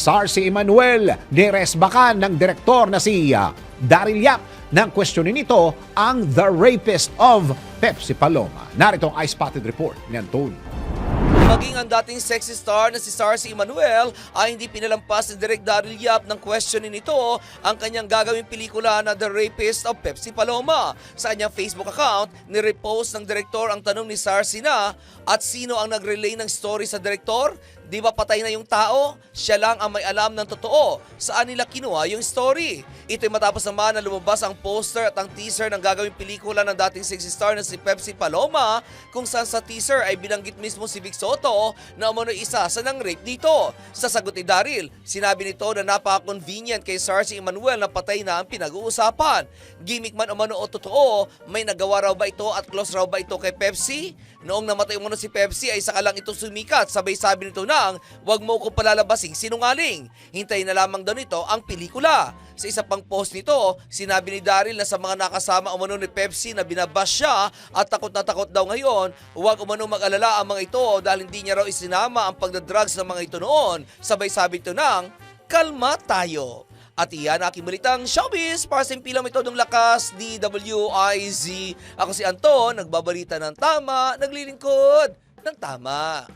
SAR si Emmanuel, niresbakan ng direktor na si Daryl Yap nang questionin nito ang The Rapist of Pepsi Paloma. Narito ang I-Spotted report ni Anton. Maging ang dating sexy star na si SAR si Emmanuel ay hindi pinalampas ni Direk Daryl Yap ng questionin nito ang kanyang gagawing pelikula na The Rapist of Pepsi Paloma. Sa kanyang Facebook account, nirepost ng direktor ang tanong ni SAR na at sino ang nag-relay ng story sa direktor? Di ba patay na yung tao? Siya lang ang may alam ng totoo. Saan nila kinuha yung story? Ito'y matapos naman na lumabas ang poster at ang teaser ng gagawing pelikula ng dating sexy star na si Pepsi Paloma, kung saan sa teaser ay binanggit mismo si Vic Soto na umano isa sa nang-rape dito. Sa sagot ni Daryl, sinabi nito na napaka-convenient kay SAR si Emmanuel na patay na ang pinag-uusapan. Gimmick man umano o totoo, may nagawa raw ba ito at close raw ba ito kay Pepsi? Noong namatay umano si Pepsi ay saka lang ito sumikat, sabay sabi nito na wag mo ko palalabasing sinungaling. Hintayin na lamang daw nito ang pelikula. Sa isa pang post nito, sinabi ni Daryl na sa mga nakasama umano ni Pepsi na binabash siya at takot na takot daw ngayon, huwag umano mag-alala ang mga ito dahil hindi niya raw isinama ang pagdadrugs ng mga ito noon. Sabay sabi ito ng, kalma tayo. At iyan aking balitang showbiz para sa impilang metodong lakas, DWIZ. Ako si Anton, nagbabalita ng tama, naglilingkod ng tama.